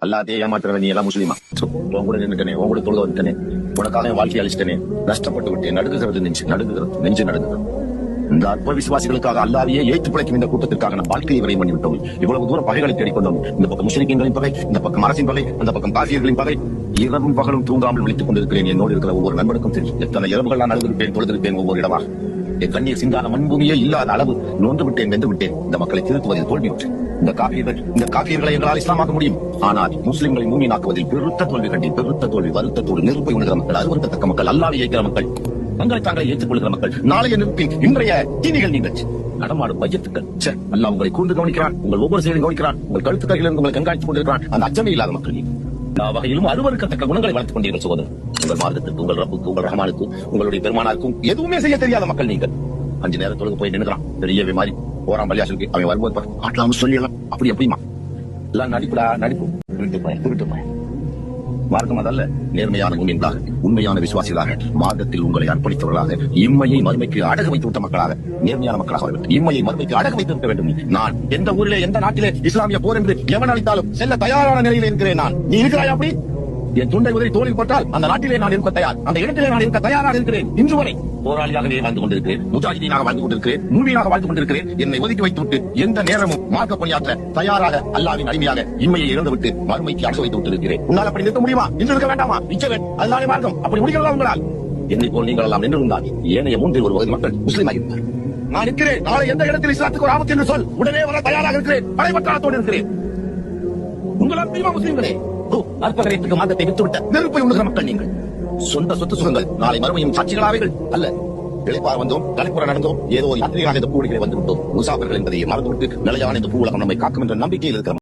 எல்லாத்தையும் ஏமாத்துறவன் நீ எல்லாம் முஸ்லீமா? உன் கூட நின்றுட்டனே, உன் கூட தொழுக வந்துட்டனே, உனக்காக என் வாழ்க்கையை அழிச்சிட்டனே, நஷ்டப்பட்டு விட்டேன், நடுங்குகிறது நெஞ்சு நடுங்குகிறது. இந்த அற்ப விசுவாசிகளுக்காக அல்லாதையே ஏற்று பிழைக்கும் இந்த கூட்டத்திற்காக நாம் வாழ்க்கையை விரைவு பண்ணிவிட்டோம். இவ்வளவு தூரம் பகைகளை தேடிக்கொண்டோம். இந்த பக்கம் முஸ்லிம்களின் பகை, இந்த பக்கம் அரசின் பகை, அந்த பக்கம் காசியர்களின் பகை. இரவும் பகலும் தூங்காமல் விழித்துக் கொண்டிருக்கிறேன். என்னோடு இருக்கிற ஒவ்வொரு நண்பனுக்கும் தெரியும் எத்தனை இரவுகள் நான் அழுதிருப்பேன், தொழுதிருப்பேன். ஒவ்வொரு இடமாக என் கண்ணீர் சிந்தான மண்பூமியே இல்லாத அளவு நொந்து விட்டேன், வென்று விட்டேன். இந்த மக்களை திருத்துவதில் தோல்வியுற்றேன். இந்த காபியர்களை எங்களால் இஸ்லாமாக்க முடியும், ஆனால் முஸ்லிம்களை மூமினாக்குவதில் பெருத்த தோல்வி கண்டேன். பெருத்த தோல்வி, வருத்தத்தோடு நெருப்பை உணர்கிற மக்கள், அருவருக்கத்தக்க மக்கள், அல்லாவை ஏற்கிற மக்கள், தங்களை தாங்களை ஏற்றுக் கொள்கிற மக்கள், நாளைய நெருப்பின் இன்றைய தீனிகள் நீங்கள் நடமாடும் மையத்துக்கள். அல்லாஹ் உங்களை கூர்ந்து கவனிக்கிறான், உங்கள் ஒவ்வொரு செயலையும் கவனிக்கிறான், உங்கள் கழுத்துக்களில் இருந்து உங்களை கண்காணித்துக் கொண்டிருக்கிறான். அந்த அச்சமே இல்லாத மக்கள் எல்லா வகையிலும் அருவருக்கத்தக்க குணங்களை வளர்த்துக் கொண்டீர்கள் சகோதரர். உங்கள் மார்க்கத்திற்கு, உங்கள் ரப்புக்கு, உங்கள் ரஹ்மானுக்கு, உங்களுடைய பெருமானாருக்கும் எதுவுமே செய்ய தெரியாத மக்கள் நீங்கள். 5 நேரத்தொழுகு போய் நின்றுறான், பெரியவே மாதிரி போறான் பள்ளியாசலுக்கு. அவன் வரும்போது ஆட்டலாம் சொல்லிடலாம், அப்படி எப்படிமா எல்லாம் நடிப்புடா, நடிப்பு, திருட்டு பையன். மார்க்கம் அதல்ல. நேர்மையான முன்னின்றாக, உண்மையான விசுவாசிகளாக, மார்க்கத்தில் உங்களை அர்ப்பணித்தவர்களாக, இம்மையை மறுமைக்கு அடகு வைத்து விட்ட மக்களாக, நேர்மையான மக்களாக வேண்டும். இம்மையை மறுமைக்கு அடகு வைத்திருக்க வேண்டும். நான் எந்த ஊரிலே, எந்த நாட்டிலே இஸ்லாமிய போர் என்று எவன் அளித்தாலும் செல்ல தயாரான நிலையில் இருக்கிறேன். நான் நீ இருக்கிறாய் அப்படி? என் துண்டை உதவி தோளில் போட்டால் அந்த நாட்டிலே நான் இருக்க தயார், அந்த இடத்திலே நான் இருக்க தயாராக இருக்கிறேன். இன்று வரை போராளியாகவே வாழ்ந்து கொண்டிருக்கிறேன், முஜாஹிதீனாக வாழ்ந்து கொண்டிருக்கிறேன், மூமினாக வாழ்ந்து கொண்டிருக்கிறேன். என்னை ஒதுக்கி வைத்துவிட்டு எந்த நேரமும் மார்க்க பணியாற்ற தயாராக, அல்லாவின் அடிமையாக இம்மையை இழந்துவிட்டு மறுமைக்கு அடகு வைத்து விட்டிருக்கிறேன். உன்னால் அப்படி நிற்க முடியுமா? இன்று இருக்க வேண்டாமா? நிச்சயம் அதுதானே மார்க்கம். அப்படி முடிகிறதா உங்களால்? என்னை போல் நீங்கள் எல்லாம் நின்றிருந்தால் ஏனைய 3 வகை மக்கள் முஸ்லீமாக இருந்தார். நான் இருக்கிறேன். நாளை எந்த இடத்தில் இஸ்லாத்துக்கு ஒரு ஆபத்து என்று சொல், உடனே வர தயாராக இருக்கிறேன், படைபற்றாளத்தோடு இருக்கிறேன். உங்களால் தெரியுமா முஸ்லீம்களே, அற்பகரத்துக்கு மார்க்கத்தை விட்டுவிட்ட நெருப்பை உண்ணுகிற மக்கள் நீங்கள். சொந்த சொத்து சுகங்கள் நாளை மறுமையும் சாட்சிகளாவீர்கள் அல்ல. இளைப்பார் வந்தோம், தலைப்புற நடந்தோம், ஏதோ யாத்திரையாக இந்த பூடிகளை வந்து விட்டோம். முசாபர்கள் என்பதை மறந்துவிட்டு நிலையான இந்த பூவுலகம் நம்மை காக்கும் என்ற நம்பிக்கையில் இருக்கிற